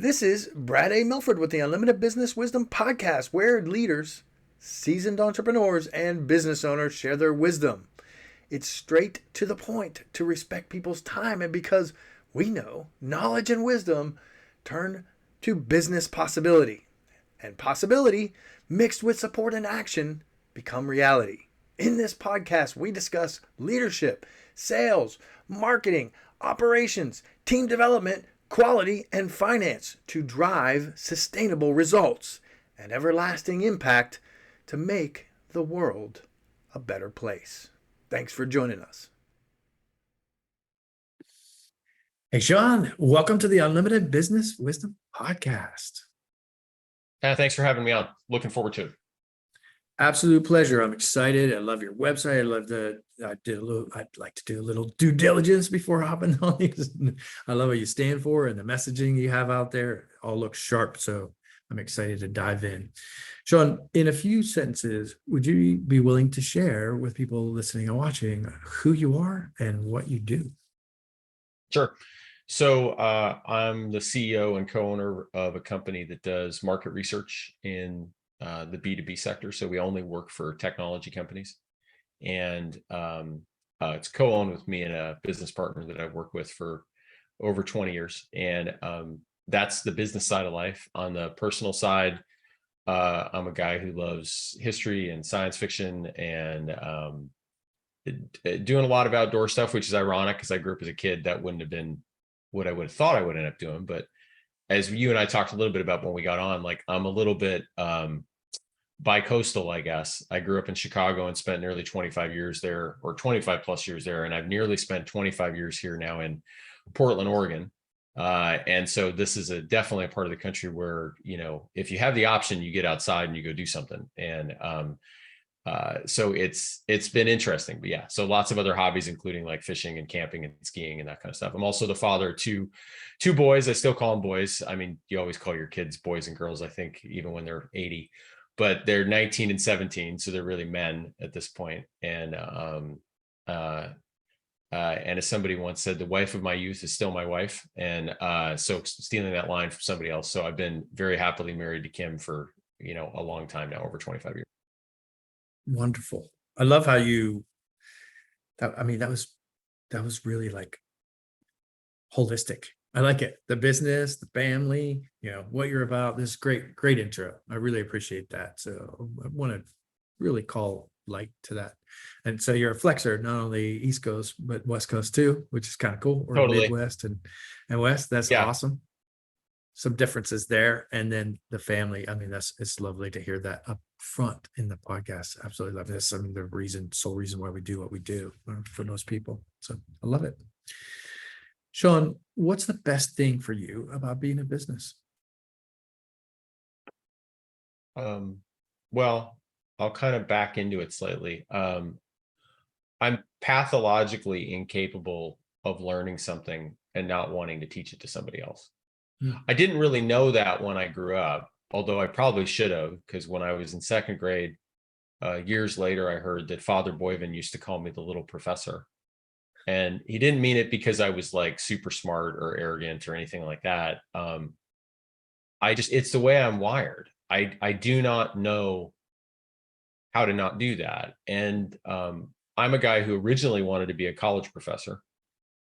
This is Brad A. Milford with the Unlimited Business Wisdom Podcast, where leaders, seasoned entrepreneurs, and business owners share their wisdom. It's straight to the point to respect people's time, and because we know knowledge and wisdom turn to business possibility, and possibility mixed with support and action become reality. In this podcast, we discuss leadership, sales, marketing, operations, team development, quality, and finance to drive sustainable results and everlasting impact to make the world a better place. Thanks for joining us. Hey, Sean, welcome to the Unlimited Business Wisdom Podcast. Thanks for having me on. Looking forward to it. Absolute pleasure. I'm excited. I love your website. I'd like to do a little due diligence before hopping on these. I love what you stand for and the messaging you have out there. It all looks sharp. So I'm excited to dive in. Sean, in a few sentences, would you be willing to share with people listening and watching who you are and what you do? Sure. So I'm the CEO and co-owner of a company that does market research in the B2B sector. So we only work for technology companies. And it's co-owned with me and a business partner that I've worked with for over 20 years. And that's the business side of life. On the personal side, I'm a guy who loves history and science fiction and doing a lot of outdoor stuff, which is ironic because I grew up as a kid. That wouldn't have been what I would have thought I would end up doing. But as you and I talked a little bit about when we got on, like I'm a little bit bi-coastal, I guess. I grew up in Chicago and spent nearly 25 years there, or 25 plus years there. And I've nearly spent 25 years here now in Portland, Oregon. And so this is definitely a part of the country where, you know, if you have the option, you get outside and you go do something. And so it's been interesting. But yeah, so lots of other hobbies, including like fishing and camping and skiing and that kind of stuff. I'm also the father of two boys. I still call them boys. I mean, you always call your kids boys and girls, I think, even when they're 80. But they're 19 and 17, so they're really men at this point. And as somebody once said, the wife of my youth is still my wife. And so stealing that line from somebody else. So I've been very happily married to Kim for, you know, a long time now, over 25 years. Wonderful. I love how that was really like holistic. I like it. The business, the family, you know, what you're about. This is great intro. I really appreciate that. So I want to really call light to that. And so you're a flexor, not only East Coast, but West Coast too, which is kind of cool. Or Totally. Midwest and West. That's awesome. Some differences there. And then the family. I mean, it's lovely to hear that up front in the podcast. Absolutely love this. I mean, sole reason why we do what we do for most people. So I love it. Sean, what's the best thing for you about being in business? Well, I'll kind of back into it slightly. I'm pathologically incapable of learning something and not wanting to teach it to somebody else. I didn't really know that when I grew up, although I probably should have, because when I was in second grade, years later, I heard that Father Boivin used to call me the little professor. And he didn't mean it because I was like super smart or arrogant or anything like that. It's the way I'm wired. I do not know how to not do that. And I'm a guy who originally wanted to be a college professor.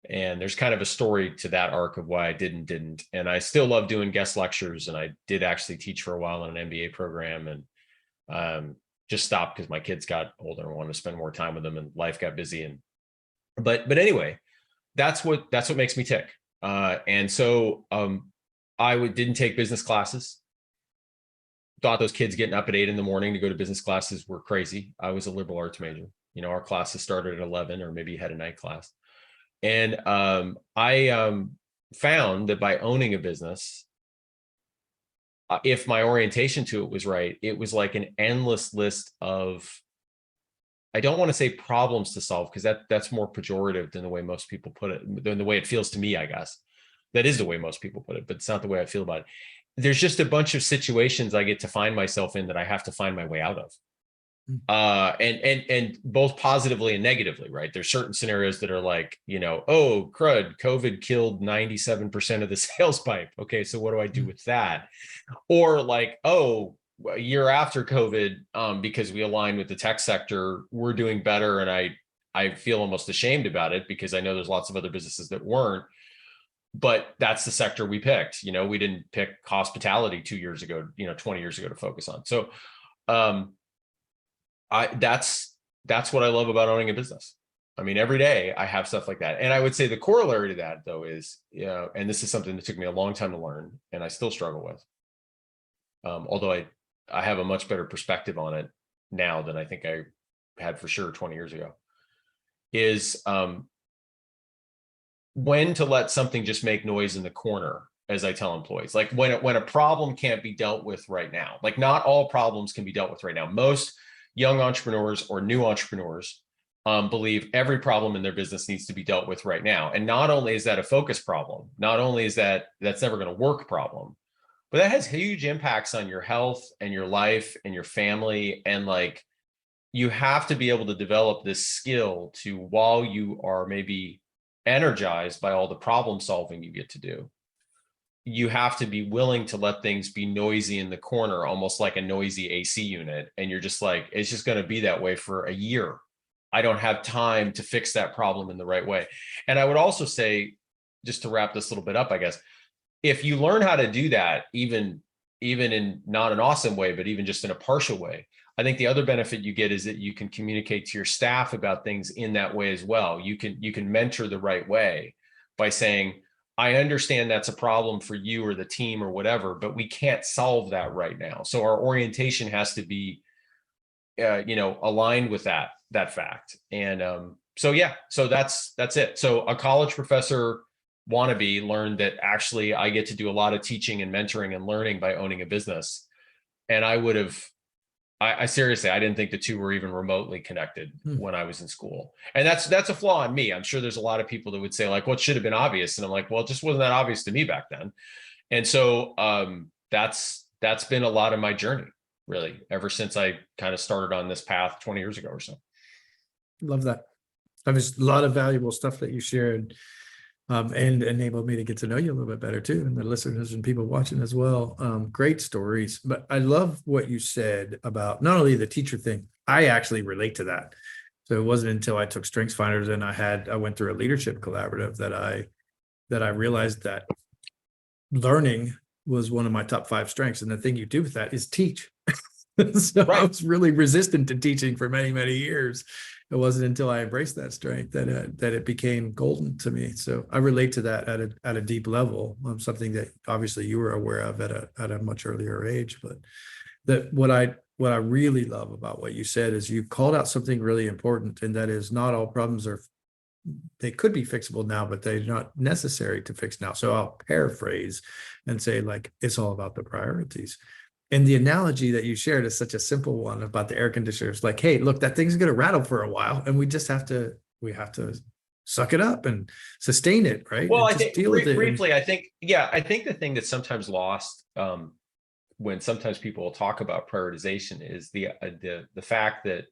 And there's kind of a story to that arc of why I didn't. And I still love doing guest lectures. And I did actually teach for a while in an MBA program and just stopped because my kids got older and wanted to spend more time with them and life got busy. But anyway, that's what makes me tick. And so didn't take business classes. Thought those kids getting up at 8 a.m. to go to business classes were crazy. I was a liberal arts major. You know, our classes started at 11, or maybe you had a night class. And I found that by owning a business, if my orientation to it was right, it was like an endless list of, I don't want to say problems to solve, because that's more pejorative than the way most people put it, than the way it feels to me, I guess. That is the way most people put it, but it's not the way I feel about it. There's just a bunch of situations I get to find myself in that I have to find my way out of. And both positively and negatively, right? There's certain scenarios that are like, oh, crud, COVID killed 97% of the sales pipe. Okay, so what do I do with that? Or like, oh, a year after COVID, because we aligned with the tech sector, we're doing better. And I feel almost ashamed about it because I know there's lots of other businesses that weren't, but that's the sector we picked. We didn't pick hospitality 2 years ago, 20 years ago to focus on. So that's what I love about owning a business. I mean, every day I have stuff like that. And I would say the corollary to that, though, is, and this is something that took me a long time to learn and I still struggle with. Although I have a much better perspective on it now than I think I had for sure 20 years ago, is when to let something just make noise in the corner, as I tell employees. Like when a problem can't be dealt with right now, like not all problems can be dealt with right now. Most young entrepreneurs or new entrepreneurs believe every problem in their business needs to be dealt with right now. And not only is that a focus problem, not only is that's never going to work problem, but that has huge impacts on your health and your life and your family. And like, you have to be able to develop this skill to, while you are maybe energized by all the problem solving you get to do, you have to be willing to let things be noisy in the corner, almost like a noisy AC unit. And you're just like, it's just going to be that way for a year. I don't have time to fix that problem in the right way. And I would also say, just to wrap this little bit up, I guess, if you learn how to do that, even in not an awesome way, but even just in a partial way, I think the other benefit you get is that you can communicate to your staff about things in that way as well. You can mentor the right way by saying, I understand that's a problem for you or the team or whatever, but we can't solve that right now. So our orientation has to be, aligned with that fact. And so that's it. So a college professor wannabe learned that actually I get to do a lot of teaching and mentoring and learning by owning a business. And I seriously, I didn't think the two were even remotely connected when I was in school. And that's a flaw in me. I'm sure there's a lot of people that would say like, well, it should have been obvious. And I'm like, well, it just wasn't that obvious to me back then. And so that's been a lot of my journey, really, ever since I kind of started on this path 20 years ago or so. Love that. There's a lot of valuable stuff that you shared, and enabled me to get to know you a little bit better too, and the listeners and people watching as well. Great stories. But I love what you said about not only the teacher thing. I actually relate to that. So it wasn't until I took Strengths Finders and I went through a leadership collaborative that I realized that learning was one of my top 5 strengths. And the thing you do with that is teach. So right. I was really resistant to teaching for many, many years. It wasn't until I embraced that strength that it became golden to me. So I relate to that at a deep level, something that obviously you were aware of at a much earlier age. But that what I really love about what you said is you called out something really important, and that is not all problems they could be fixable now, but they're not necessary to fix now. So I'll paraphrase and say, like, it's all about the priorities. And the analogy that you shared is such a simple one about the air conditioners. Like, hey, look, that thing's going to rattle for a while, and we have to suck it up and sustain it, right? Well, and I think briefly, I think the thing that's sometimes lost when sometimes people talk about prioritization is the fact that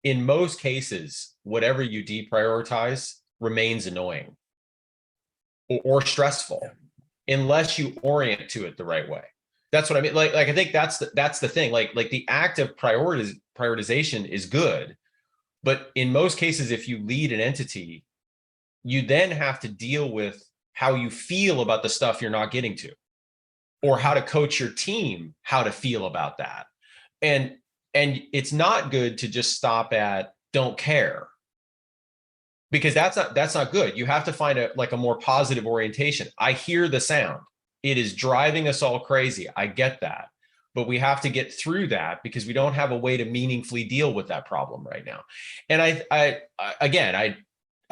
in most cases, whatever you deprioritize remains annoying or stressful unless you orient to it the right way. That's what I mean. Like I think that's the thing. Like the act of prioritization is good, but in most cases, if you lead an entity, you then have to deal with how you feel about the stuff you're not getting to, or how to coach your team how to feel about that. And it's not good to just stop at don't care, because that's not good. You have to find a more positive orientation. I hear the sound. It is driving us all crazy. I get that, but we have to get through that because we don't have a way to meaningfully deal with that problem right now. And I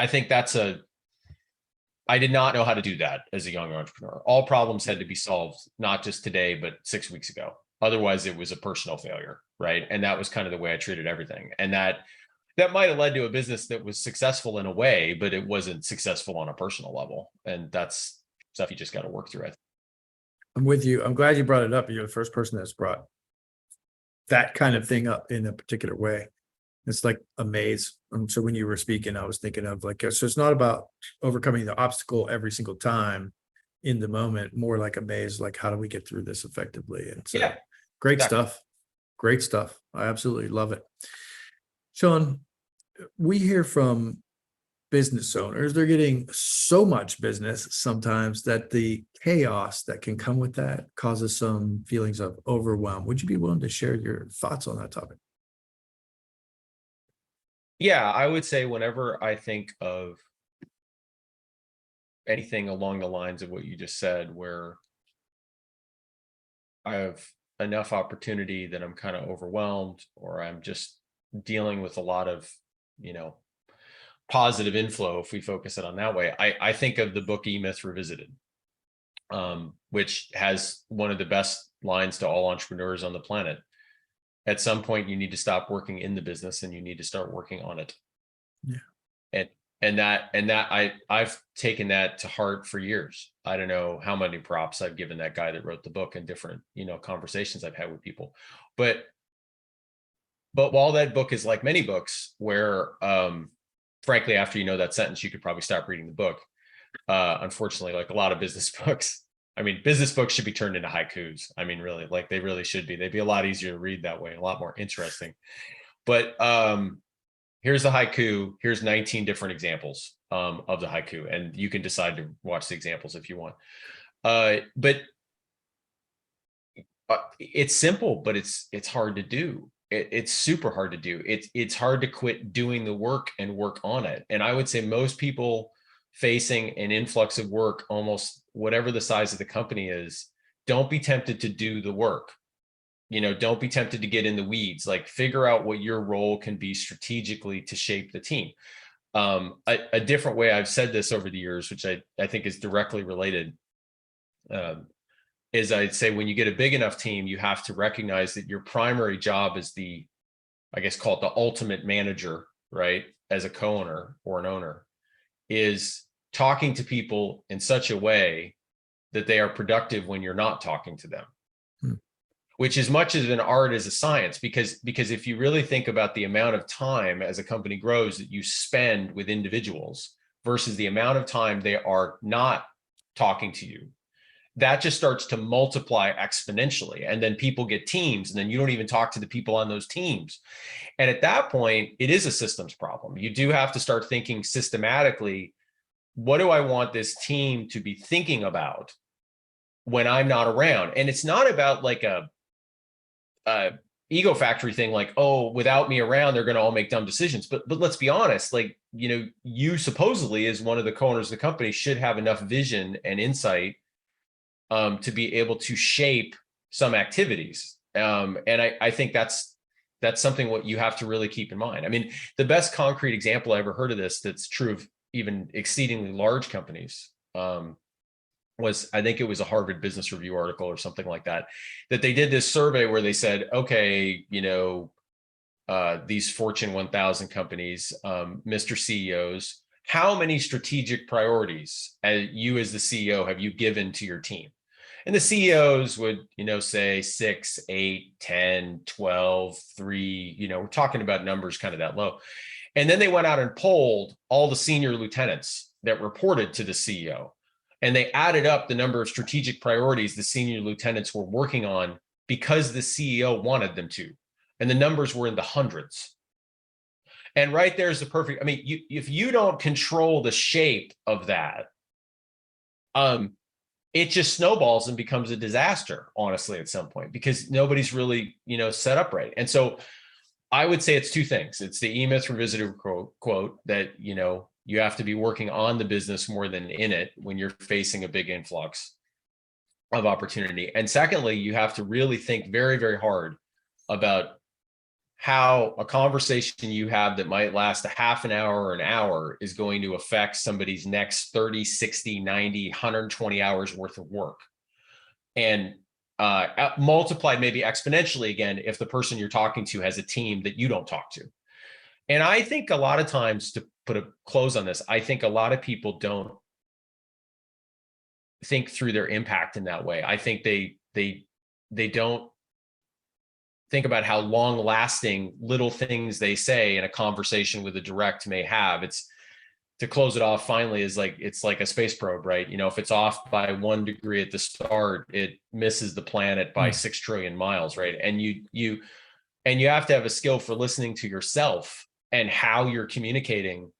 think I did not know how to do that as a young entrepreneur. All problems had to be solved, not just today, but 6 weeks ago. Otherwise it was a personal failure. Right. And that was kind of the way I treated everything. And that might've led to a business that was successful in a way, but it wasn't successful on a personal level. And that's stuff you just got to work through. I think. I'm with you. I'm glad you brought it up. You're the first person that's brought that kind of thing up in a particular way. It's like a maze. So when you were speaking, I was thinking of like, so it's not about overcoming the obstacle every single time in the moment, more like a maze, like how do we get through this effectively? And so Yeah, great exactly. stuff. Great stuff. I absolutely love it. Sean, we hear from business owners, they're getting so much business sometimes that the chaos that can come with that causes some feelings of overwhelm. Would you be willing to share your thoughts on that topic? Yeah, I would say whenever I think of anything along the lines of what you just said, where I have enough opportunity that I'm kind of overwhelmed, or I'm just dealing with a lot of, you know, positive inflow, if we focus it on that way, I think of the book 𝐒 Revisited, which has one of the best lines to all entrepreneurs on the planet. At some point, you need to stop working in the business and you need to start working on it. Yeah. I've taken that to heart for years. I don't know how many props I've given that guy that wrote the book and different, conversations I've had with people. But while that book is like many books where, frankly, after you know that sentence, you could probably stop reading the book. Unfortunately, like a lot of business books, I mean, business books should be turned into haikus. I mean, really, like they really should be. They'd be a lot easier to read that way, a lot more interesting. But here's the haiku. Here's 19 different examples of the haiku, and you can decide to watch the examples if you want. But it's simple, but it's hard to do. It's super hard to do. It's hard to quit doing the work and work on it. And I would say most people facing an influx of work, almost whatever the size of the company is, don't be tempted to do the work. Don't be tempted to get in the weeds. Like, figure out what your role can be strategically to shape the team. A different way I've said this over the years, which I think is directly related, is I'd say when you get a big enough team, you have to recognize that your primary job is I guess call it the ultimate manager, right? As a co-owner or an owner, is talking to people in such a way that they are productive when you're not talking to them. Which is much as an art as a science, because if you really think about the amount of time as a company grows that you spend with individuals versus the amount of time they are not talking to you, that just starts to multiply exponentially. And then people get teams, and then you don't even talk to the people on those teams. And at that point, it is a systems problem. You do have to start thinking systematically, what do I want this team to be thinking about when I'm not around? And it's not about like a ego factory thing, like, oh, without me around, they're going to all make dumb decisions. But let's be honest, like, you supposedly, as one of the co-owners of the company, should have enough vision and insight to be able to shape some activities. And I think that's something what you have to really keep in mind. I mean, the best concrete example I ever heard of this, that's true of even exceedingly large companies, was, I think it was a Harvard Business Review article or something like that they did this survey where they said, okay, these Fortune 1000 companies, Mr. CEOs, how many strategic priorities you as the CEO have you given to your team? And the CEOs would, say 6, 8, 10, 12, 3, we're talking about numbers kind of that low. And then they went out and polled all the senior lieutenants that reported to the CEO. And they added up the number of strategic priorities the senior lieutenants were working on because the CEO wanted them to. And the numbers were in the hundreds. And right there's the perfect, I mean, if you don't control the shape of that, it just snowballs and becomes a disaster, honestly, at some point, because nobody's really, set up right. And so I would say it's two things. It's the 𝐒 Revisited quote that, you have to be working on the business more than in it when you're facing a big influx of opportunity. And secondly, you have to really think very, very hard about how a conversation you have that might last a half an hour or an hour is going to affect somebody's next 30, 60, 90, 120 hours worth of work. And multiplied maybe exponentially again if the person you're talking to has a team that you don't talk to. And I think a lot of times, to put a close on this, I think a lot of people don't think through their impact in that way. I think they don't think about how long lasting little things they say in a conversation with a direct may have. It's, to close it off finally, is like, it's like a space probe, right? You know, if it's off by 1 degree at the start, it misses the planet by 6 trillion miles, right? And you have to have a skill for listening to yourself and how you're communicating.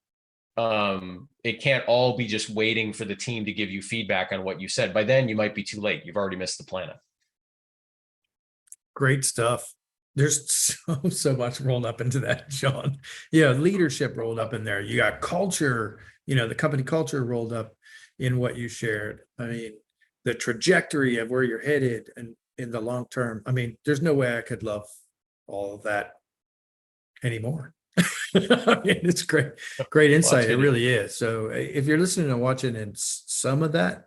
It can't all be just waiting for the team to give you feedback on what you said. By then you might be too late. You've already missed the planet. Great stuff. There's so much rolled up into that, Sean. Yeah, leadership rolled up in there. You got culture, the company culture rolled up in what you shared. I mean, the trajectory of where you're headed and in the long term. I mean, there's no way I could love all of that anymore. I mean, it's great insight. It really is. So if you're listening and watching and some of that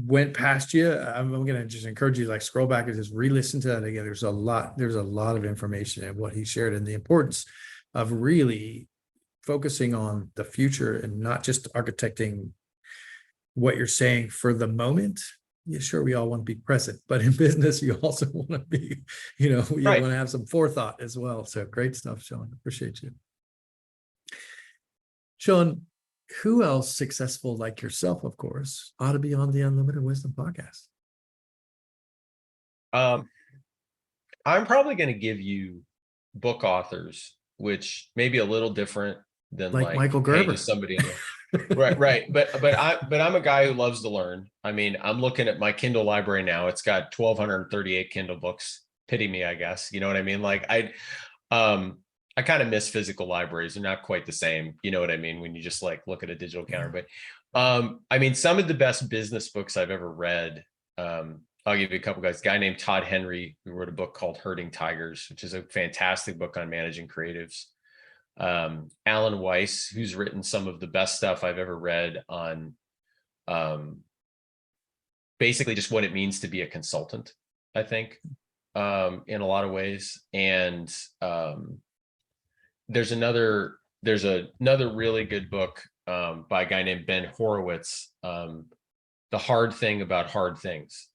went past you, I'm going to just encourage you to like scroll back and just re-listen to that again. There's a lot of information in what he shared, and the importance of really focusing on the future and not just architecting what you're saying for the moment. Yeah, sure, we all want to be present, but in business, you also want to be, you Right. want to have some forethought as well. So great stuff, Sean. Appreciate you. Sean, who else successful like yourself, of course, ought to be on the Unlimited Wisdom podcast? I'm probably going to give you book authors, which may be a little different than Like Michael hey, Gerber. just somebody. Right. But I'm a guy who loves to learn. I mean, I'm looking at my Kindle library now. It's got 1,238 Kindle books. Pity me, I guess. You know what I mean? Like I kind of miss physical libraries. They're not quite the same. You know what I mean? When you just like look at a digital counter. But I mean, some of the best business books I've ever read. I'll give you a couple guys. A guy named Todd Henry, who wrote a book called Herding Tigers, which is a fantastic book on managing creatives. Alan Weiss, who's written some of the best stuff I've ever read on basically just what it means to be a consultant, I think, in a lot of ways. And there's another really good book by a guy named Ben Horowitz, The Hard Thing About Hard Things.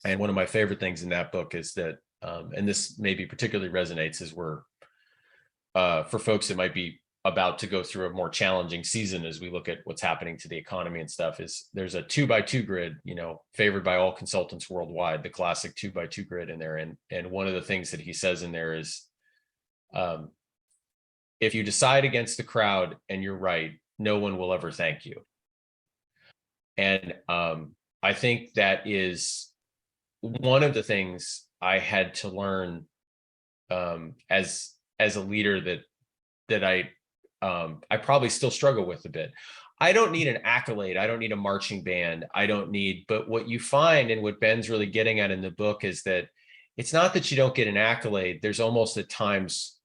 And one of my favorite things in that book is that, and this maybe particularly resonates, is where for folks that might be about to go through a more challenging season as we look at what's happening to the economy and stuff, is there's a 2x2 grid, favored by all consultants worldwide, the classic 2x2 grid in there. And one of the things that he says in there is, if you decide against the crowd and you're right, no one will ever thank you. And I think that is one of the things I had to learn as a leader that I probably still struggle with a bit. I don't need an accolade. I don't need a marching band. But what you find, and what Ben's really getting at in the book, is that it's not that you don't get an accolade. There's almost at times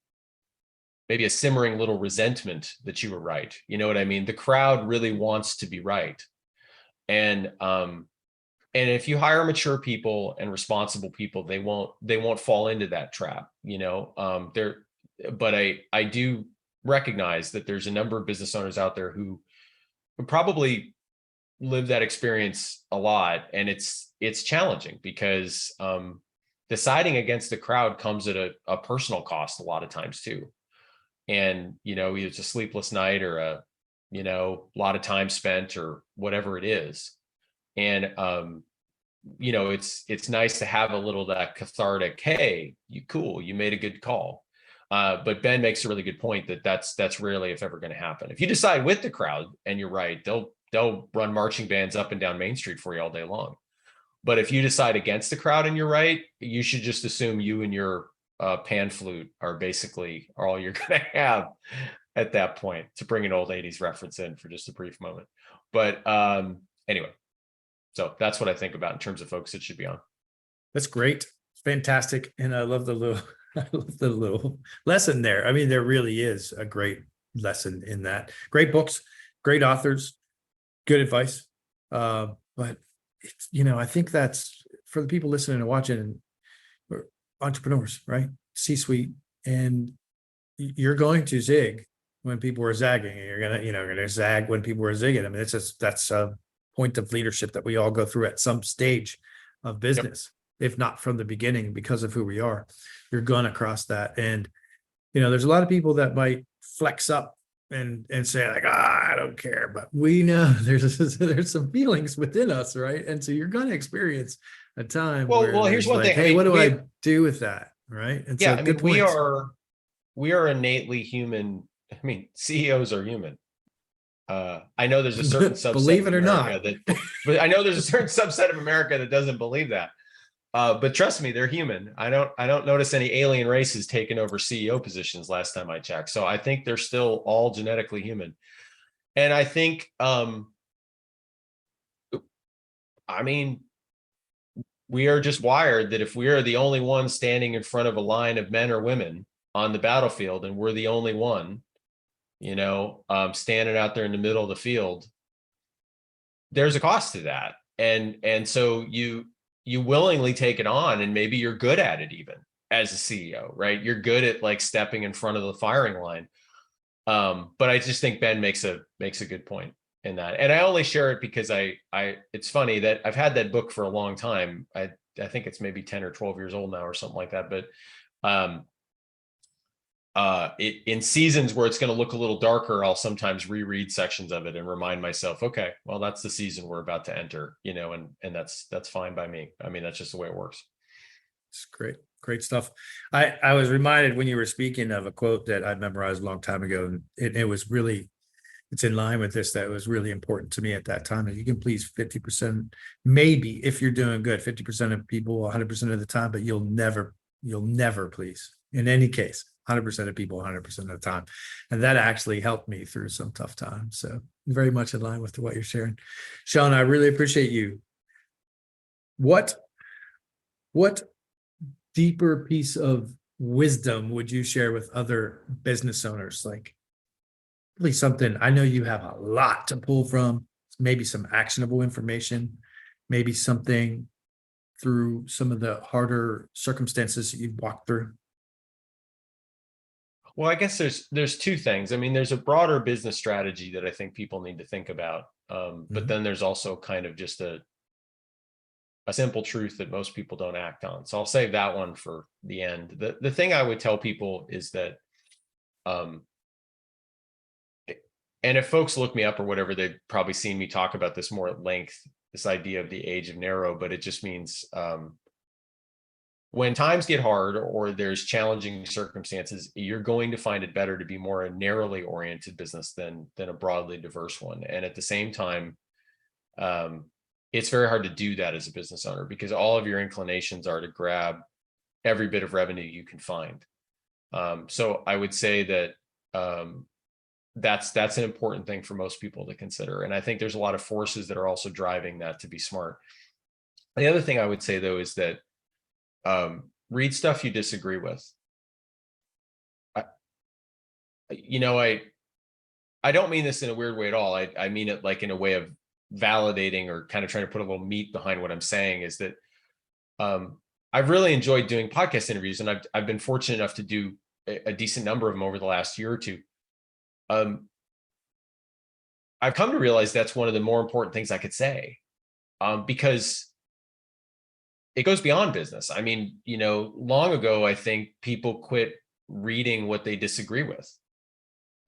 maybe a simmering little resentment that you were right. You know what I mean? The crowd really wants to be right. And if you hire mature people and responsible people, they won't fall into that trap, but I do recognize that there's a number of business owners out there who probably live that experience a lot. And it's challenging because deciding against the crowd comes at a personal cost a lot of times too. And, either it's a sleepless night or a lot of time spent or whatever it is. And, it's nice to have a little that cathartic, hey, you made a good call. But Ben makes a really good point that's rarely, if ever, going to happen. If you decide with the crowd and you're right, they'll run marching bands up and down Main Street for you all day long. But if you decide against the crowd and you're right, you should just assume you and your pan flute are basically all you're going to have at that point, to bring an old 80s reference in for just a brief moment. But anyway, so that's what I think about in terms of folks that should be on. That's great. Fantastic. And I love the little lesson there. I mean, there really is a great lesson in that. Great books, great authors, good advice. But it's, I think that's for the people listening and watching, entrepreneurs, right? C-suite, and you're going to zig when people are zagging, and you're gonna zag when people are zigging. I mean, that's a point of leadership that we all go through at some stage of business. if not from the beginning, because of who we are, you're going to cross that. And, there's a lot of people that might flex up and say like, I don't care, but we know there's some feelings within us, right? And so you're going to experience a time where Well, here's there's one like, thing. hey, what do I do with that? Right. And Yeah, so I mean, good points. we are innately human. I mean, CEOs are human. I know there's a certain subset Believe of it or America not. but I know there's a certain subset of America that doesn't believe that. But trust me, they're human. I don't notice any alien races taking over CEO positions last time I checked. So I think they're still all genetically human. And I think, I mean, we are just wired that if we are the only one standing in front of a line of men or women on the battlefield, and we're the only one, standing out there in the middle of the field, there's a cost to that. And so you willingly take it on, and maybe you're good at it even as a CEO, right? You're good at like stepping in front of the firing line. But I just think Ben makes a good point in that. And I only share it because it's funny that I've had that book for a long time. I think it's maybe 10 or 12 years old now or something like that. But in seasons where it's going to look a little darker, I'll sometimes reread sections of it and remind myself, okay, well, that's the season we're about to enter, and that's fine by me. I mean, that's just the way it works. It's great stuff. I was reminded when you were speaking of a quote that I memorized a long time ago, and it's in line with this, that it was really important to me at that time. That you can please 50%, maybe if you're doing good, 50% of people 100% of the time, but you'll never please, in any case, 100% of people 100% of the time. And that actually helped me through some tough times. So very much in line with what you're sharing. Sean, I really appreciate you. What deeper piece of wisdom would you share with other business owners? Like, really something, I know you have a lot to pull from, maybe some actionable information, maybe something through some of the harder circumstances that you've walked through. Well, I guess there's two things. I mean, there's a broader business strategy that I think people need to think about. But then there's also kind of just a simple truth that most people don't act on. So I'll save that one for the end. The thing I would tell people is that, and if folks look me up or whatever, they've probably seen me talk about this more at length, this idea of the age of narrow, but it just means, when times get hard or there's challenging circumstances, you're going to find it better to be more a narrowly oriented business than a broadly diverse one. And at the same time, it's very hard to do that as a business owner because all of your inclinations are to grab every bit of revenue you can find. So I would say that that's an important thing for most people to consider. And I think there's a lot of forces that are also driving that to be smart. The other thing I would say, though, is that read stuff you disagree with. I don't mean this in a weird way at all. I mean it like in a way of validating or kind of trying to put a little meat behind what I'm saying, is that I've really enjoyed doing podcast interviews, and I've been fortunate enough to do a decent number of them over the last year or two. I've come to realize that's one of the more important things I could say, because it goes beyond business. I mean, long ago, I think people quit reading what they disagree with.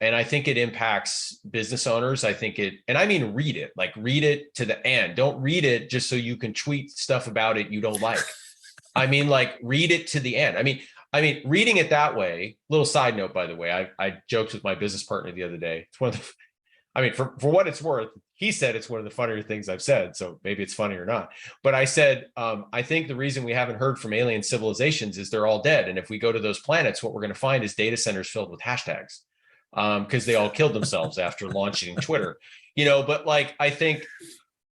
And I think it impacts business owners. I mean, read it to the end. Don't read it just so you can tweet stuff about it you don't like. I mean, like, read it to the end. I mean, reading it that way, little side note, by the way, I joked with my business partner the other day. It's one of the, I mean, for what it's worth, he said it's one of the funnier things I've said. So maybe it's funny or not. But I said, I think the reason we haven't heard from alien civilizations is they're all dead. And if we go to those planets, what we're going to find is data centers filled with hashtags, because they all killed themselves after launching Twitter. But like, I think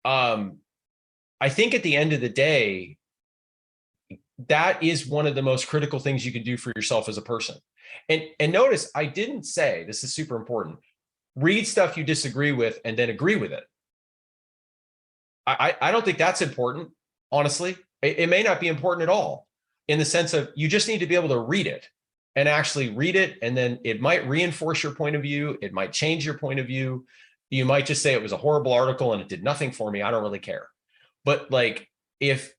at the end of the day, that is one of the most critical things you can do for yourself as a person. And notice, I didn't say, this is super important, read stuff you disagree with and then agree with it. I don't think that's important, honestly. It may not be important at all, in the sense of you just need to be able to read it and actually read it. And then it might reinforce your point of view. It might change your point of view. You might just say it was a horrible article and it did nothing for me. I don't really care. But like, if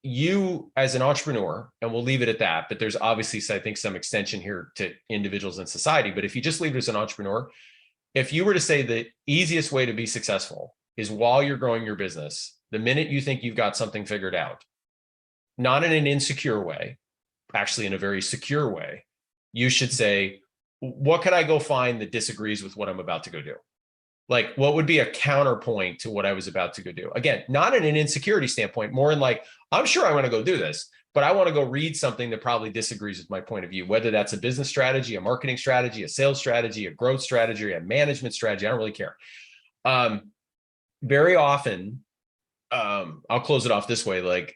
you as an entrepreneur, and we'll leave it at that, but there's obviously, I think, some extension here to individuals in society. But if you just leave it as an entrepreneur, if you were to say the easiest way to be successful is while you're growing your business, the minute you think you've got something figured out, not in an insecure way, actually in a very secure way, you should say, what could I go find that disagrees with what I'm about to go do? Like, what would be a counterpoint to what I was about to go do? Again, not in an insecurity standpoint, more in like, I'm sure I want to go do this, but I want to go read something that probably disagrees with my point of view, whether that's a business strategy, a marketing strategy, a sales strategy, a growth strategy, a management strategy. I don't really care. Very often, I'll close it off this way. Like,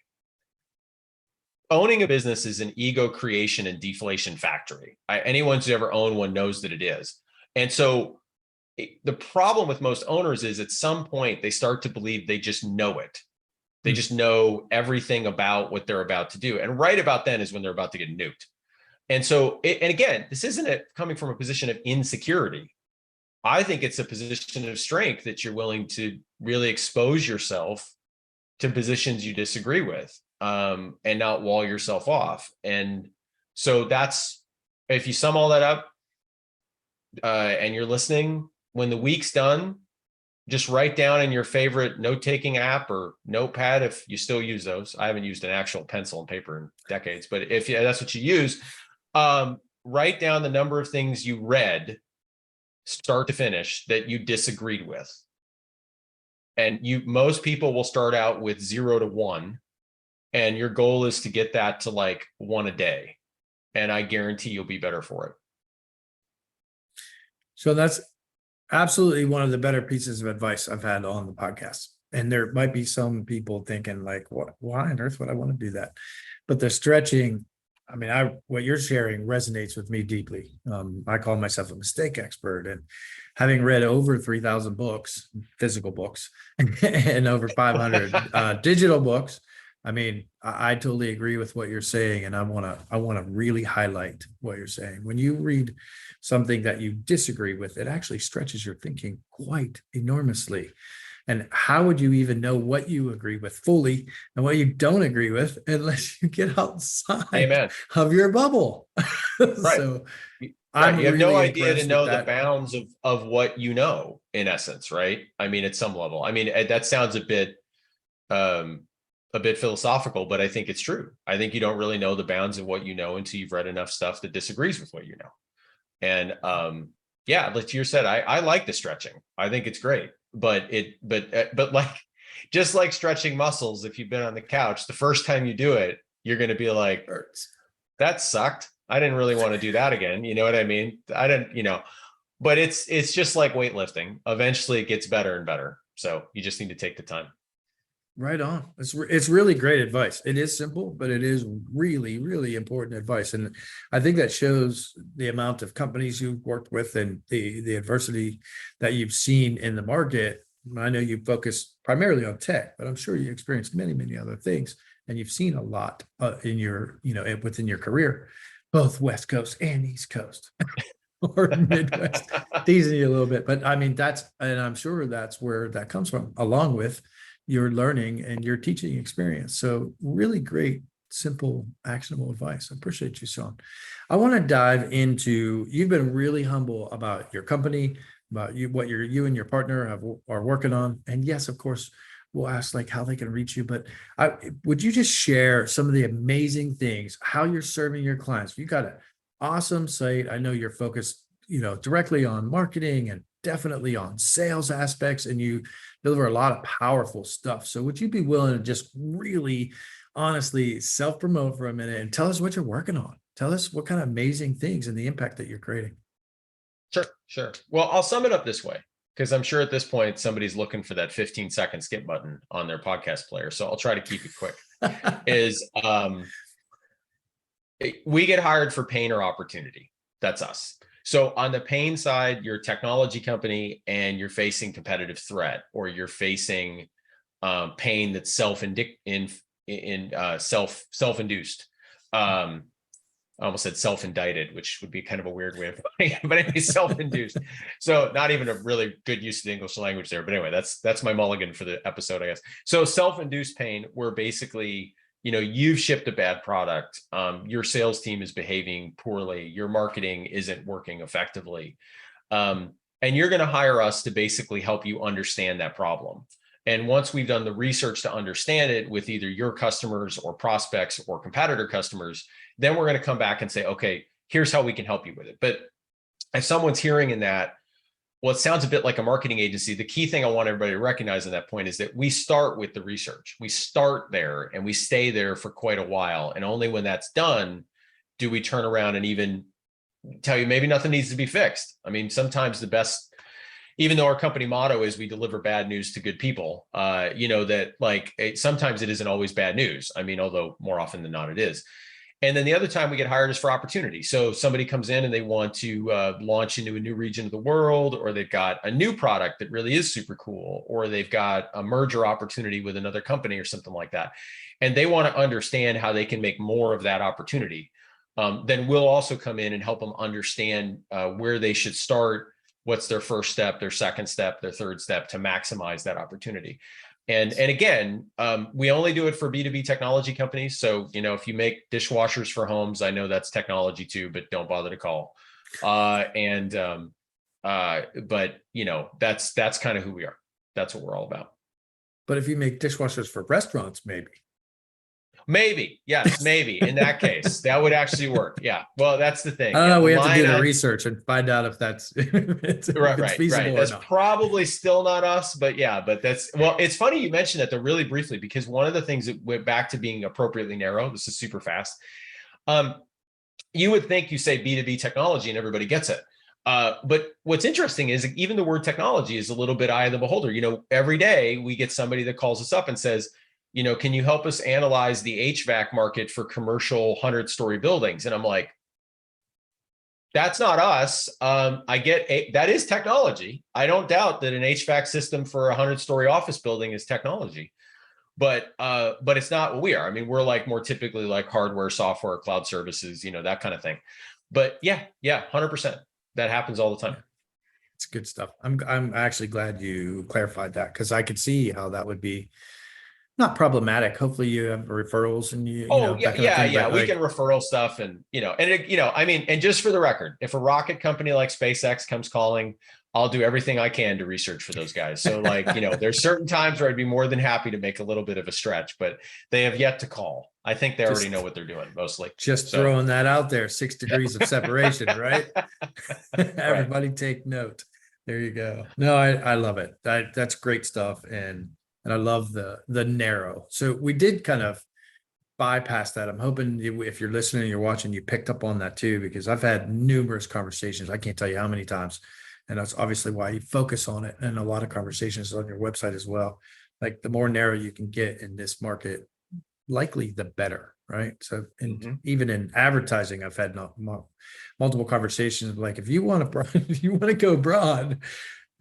owning a business is an ego creation and deflation factory. Anyone who's ever owned one knows that it is. And so the problem with most owners is at some point they start to believe they just know it. They just know everything about what they're about to do. And right about then is when they're about to get nuked. And so, and again, this isn't coming from a position of insecurity. I think it's a position of strength that you're willing to really expose yourself to positions you disagree with, and not wall yourself off. And so that's, if you sum all that up, and you're listening, when the week's done, just write down in your favorite note-taking app or notepad, if you still use those. I haven't used an actual pencil and paper in decades, but if that's what you use, write down the number of things you read, start to finish, that you disagreed with. And most people will start out with 0 to 1, and your goal is to get that to like 1 a day. And I guarantee you'll be better for it. So that's absolutely one of the better pieces of advice I've had on the podcast. And there might be some people thinking like, why on earth would I want to do that? But the stretching, I mean, what you're sharing resonates with me deeply. I call myself a mistake expert, and having read over 3,000 books, physical books, and over 500 digital books, I mean, I totally agree with what you're saying, and I want to really highlight what you're saying. When you read something that you disagree with, it actually stretches your thinking quite enormously. And how would you even know what you agree with fully and what you don't agree with unless you get outside Amen. of your bubble? Right. So right. You have really no idea to impressed know with the that. bounds of what you know, in essence, right? I mean, at some level. I mean, that sounds a bit philosophical, but I think it's true. I think you don't really know the bounds of what you know until you've read enough stuff that disagrees with what you know. And yeah, like you said, I like the stretching. I think it's great. But like, just like stretching muscles, if you've been on the couch, the first time you do it, you're going to be like, that sucked. I didn't really want to do that again. You know what I mean? I didn't, but it's just like weightlifting. Eventually it gets better and better. So you just need to take the time. Right on. It's really great advice. It is simple, but it is really, really important advice. And I think that shows the amount of companies you've worked with and the adversity that you've seen in the market. I know you focus primarily on tech, but I'm sure you experienced many, many other things, and you've seen a lot in your, within your career, both West Coast and East Coast or Midwest. Teasing you a little bit, but I mean, and I'm sure that's where that comes from, along with your learning and your teaching experience. So really great, simple, actionable advice. I appreciate you, Sean. I want to dive into, you've been really humble about your company, about what you and your partner are working on. And yes, of course, we'll ask like how they can reach you, but would you just share some of the amazing things, how you're serving your clients? You got an awesome site. I know you're focused, directly on marketing and definitely on sales aspects, and you deliver a lot of powerful stuff. So would you be willing to just really honestly self-promote for a minute and tell us what you're working on? Tell us what kind of amazing things and the impact that you're creating. Sure. Well, I'll sum it up this way, because I'm sure at this point, somebody's looking for that 15-second skip button on their podcast player. So I'll try to keep it quick. We get hired for pain or opportunity. That's us. So on the pain side, you're a technology company and you're facing competitive threat, or you're facing pain that's self-induced. I almost said self-indicted, which would be kind of a weird way of putting it, but anyway, self-induced. So not even a really good use of the English language there. But anyway, that's my mulligan for the episode, I guess. So self-induced pain, where basically you've shipped a bad product. Your sales team is behaving poorly. Your marketing isn't working effectively. And you're going to hire us to basically help you understand that problem. And once we've done the research to understand it with either your customers or prospects or competitor customers, then we're going to come back and say, okay, here's how we can help you with it. But if someone's hearing in that, well, it sounds a bit like a marketing agency. The key thing I want everybody to recognize in that point is that we start with the research. We start there and we stay there for quite a while. And only when that's done do we turn around and even tell you maybe nothing needs to be fixed. I mean, sometimes the best, even though our company motto is we deliver bad news to good people, that like sometimes it isn't always bad news. I mean, although more often than not it is. And then the other time we get hired is for opportunity. So somebody comes in and they want to launch into a new region of the world, or they've got a new product that really is super cool, or they've got a merger opportunity with another company or something like that. And they want to understand how they can make more of that opportunity. Then we'll also come in and help them understand where they should start, what's their first step, their second step, their third step to maximize that opportunity. And again, we only do it for B2B technology companies. So, if you make dishwashers for homes, I know that's technology too, but don't bother to call. But that's kind of who we are. That's what we're all about. But if you make dishwashers for restaurants, Maybe, yes, maybe in that case, that would actually work. Yeah. Well, that's the thing. I don't know. We have to do the research and find out if that's right. feasible That's or not. probably still not us, but yeah, it's funny you mentioned that though really briefly, because one of the things that went back to being appropriately narrow, this is super fast. You would think you say B2B technology and everybody gets it. But what's interesting is even the word technology is a little bit eye of the beholder. Every day we get somebody that calls us up and says, can you help us analyze the HVAC market for commercial 100-story buildings? And I'm like, that's not us. I get that is technology. I don't doubt that an HVAC system for a 100-story office building is technology, but it's not what we are. I mean, we're like more typically like hardware, software, cloud services, that kind of thing. But yeah, 100%. That happens all the time. It's good stuff. I'm actually glad you clarified that, because I could see how that would be not problematic. Hopefully you have referrals and we can referral stuff and and just for the record, if a rocket company like SpaceX comes calling, I'll do everything I can to research for those guys. So there's certain times where I'd be more than happy to make a little bit of a stretch, but they have yet to call. I think they already know what they're doing mostly. Throwing that out there, 6 degrees of separation, right? Everybody take note. There you go. No, I love it. That's great stuff. And I love the narrow. So we did kind of bypass that. I'm hoping if you're listening and you're watching, you picked up on that too, because I've had numerous conversations. I can't tell you how many times. And that's obviously why you focus on it. And a lot of conversations on your website as well. Like the more narrow you can get in this market, likely the better, right? So even in advertising, I've had multiple conversations. Like if you want to go broad,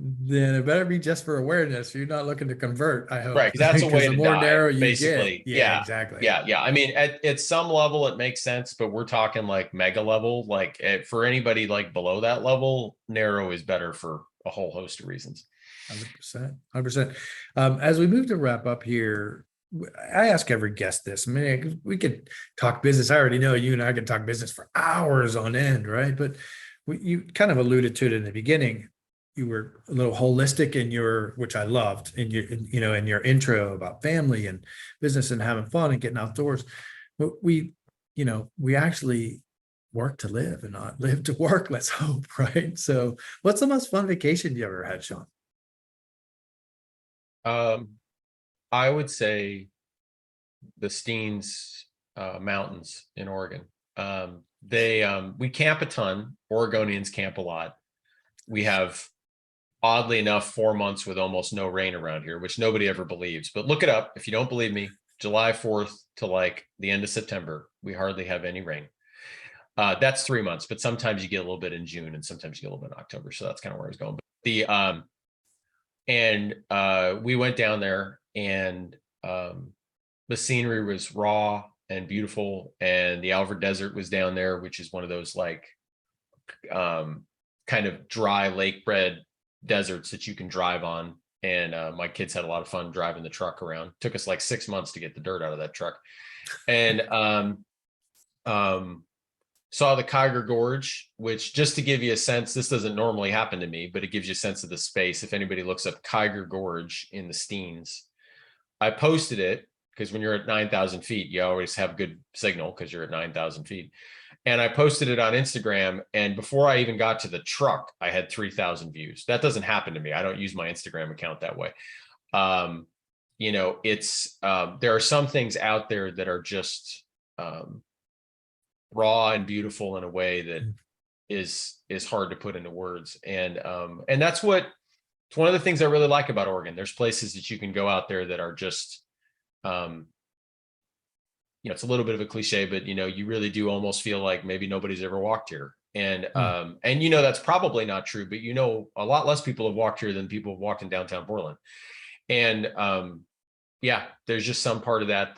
then it better be just for awareness. You're not looking to convert, I hope. Right. That's a way to more die, narrow you basically. get. Yeah, exactly. Yeah. I mean, at some level it makes sense, but we're talking like mega level. Like for anybody like below that level, narrow is better for a whole host of reasons. 100%. As we move to wrap up here, I ask every guest this. I mean, we could talk business. I already know you and I can talk business for hours on end, right? But you kind of alluded to it in the beginning. You were a little holistic in which I loved in your intro about family and business and having fun and getting outdoors. But we actually work to live and not live to work. Let's hope, right? So what's the most fun vacation you ever had, Sean? I would say the Steens Mountains in Oregon. We camp a ton. Oregonians camp a lot. We have, oddly enough, 4 months with almost no rain around here, which nobody ever believes. But look it up if you don't believe me. July 4th to like the end of September, we hardly have any rain. That's 3 months, but sometimes you get a little bit in June and sometimes you get a little bit in October. So that's kind of where I was going. But we went down there and the scenery was raw and beautiful. And the Alvord Desert was down there, which is one of those like kind of dry lake bred deserts that you can drive on. And my kids had a lot of fun driving the truck around. Took us like 6 months to get the dirt out of that truck. and saw the Kyger Gorge, which, just to give you a sense, this doesn't normally happen to me, but it gives you a sense of the space. If anybody looks up Kyger Gorge in the Steens, I posted it because when you're at 9,000 feet, you always have good signal because you're at 9,000 feet. And I posted it on Instagram. And before I even got to the truck, I had 3,000 views. That doesn't happen to me. I don't use my Instagram account that way. You know, it's there are some things out there that are just raw and beautiful in a way that is hard to put into words. And that's what, it's one of the things I really like about Oregon. There's places that you can go out there that are just, you know, it's a little bit of a cliche, but you know, you really do almost feel like maybe nobody's ever walked here. And you know, that's probably not true, but you know, a lot less people have walked here than people have walked in downtown Portland. And yeah, there's just some part of that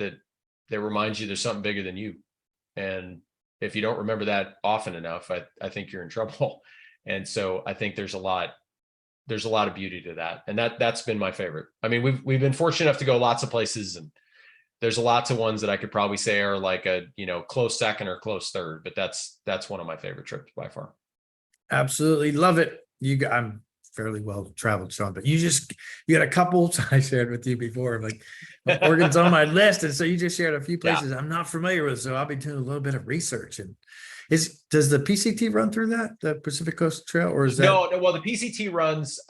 reminds you there's something bigger than you. And if you don't remember that often enough, I think you're in trouble. And so I think there's a lot of beauty to that. And that's been my favorite. I mean, we've been fortunate enough to go lots of places, and there's lots of ones that I could probably say are like a, you know, close second or close third, but that's one of my favorite trips by far. Absolutely love it. I'm fairly well traveled, Sean, but you got a couple I shared with you before, like Oregon's on my list, and so you just shared a few places I'm not familiar with, so I'll be doing a little bit of research. And does the PCT run through the Pacific Coast Trail, or is that? No, well, the PCT runs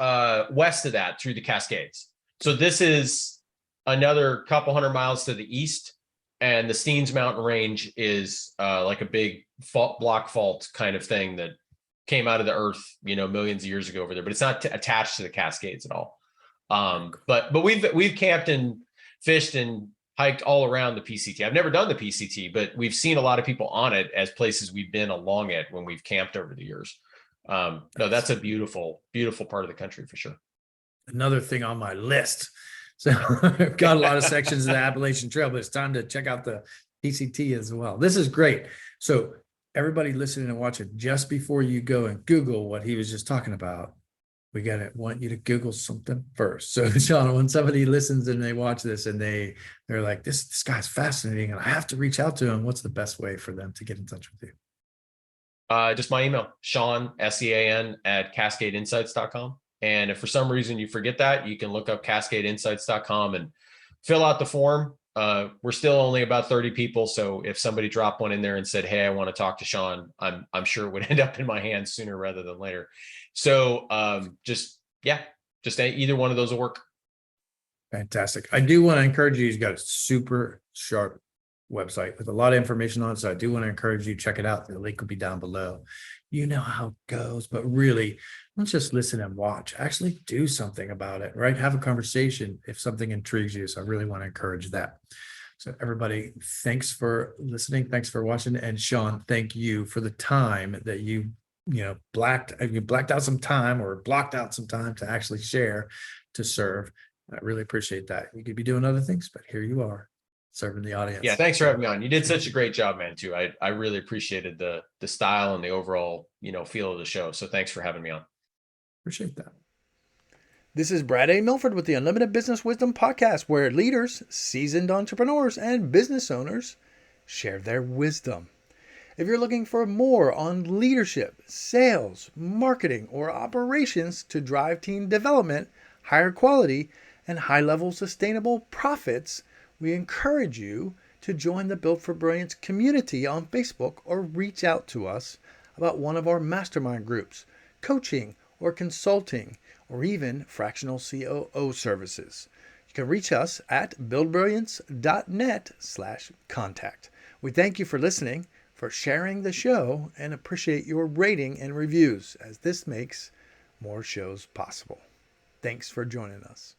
west of that through the Cascades. So this is another couple hundred miles to the east, and the Steens Mountain Range is like a big block fault kind of thing that came out of the earth, you know, millions of years ago over there, but it's not attached to the Cascades at all. But we've camped and fished and hiked all around the PCT. I've never done the PCT, but we've seen a lot of people on it as places we've been along it when we've camped over the years. No, that's a beautiful, beautiful part of the country for sure. Another thing on my list. So I've got a lot of sections of the Appalachian Trail, but it's time to check out the PCT as well. This is great. So everybody listening and watching, just before you go and Google what he was just talking about, want you to Google something first. So Sean, when somebody listens and they watch this and they're like, this guy's fascinating and I have to reach out to him, what's the best way for them to get in touch with you? Just my email, Sean, SEAN at CascadeInsights.com. And if for some reason you forget that, you can look up CascadeInsights.com and fill out the form. We're still only about 30 people. So if somebody dropped one in there and said, hey, I want to talk to Sean, I'm sure it would end up in my hands sooner rather than later. So just either one of those will work. Fantastic. I do want to encourage you. He's got a super sharp website with a lot of information on it. So I do want to encourage you, check it out. The link will be down below. You know how it goes, but really, don't just listen and watch. Actually do something about it, right? Have a conversation if something intrigues you. So I really want to encourage that. So everybody, thanks for listening. Thanks for watching. And Sean, thank you for the time that you blacked out some time or blocked out some time to actually share, to serve. I really appreciate that. You could be doing other things, but here you are serving the audience. Yeah, thanks for having me on. You did such a great job, man, too. I really appreciated the style and the overall, feel of the show. So thanks for having me on. Appreciate that. This is Brad A. Milford with the Unlimited Business Wisdom Podcast, where leaders, seasoned entrepreneurs, and business owners share their wisdom. If you're looking for more on leadership, sales, marketing, or operations to drive team development, higher quality, and high-level sustainable profits, we encourage you to join the Built for Brilliance community on Facebook or reach out to us about one of our mastermind groups, coaching or consulting, or even fractional COO services. You can reach us at buildbrilliance.net/contact. We thank you for listening, for sharing the show, and appreciate your rating and reviews, as this makes more shows possible. Thanks for joining us.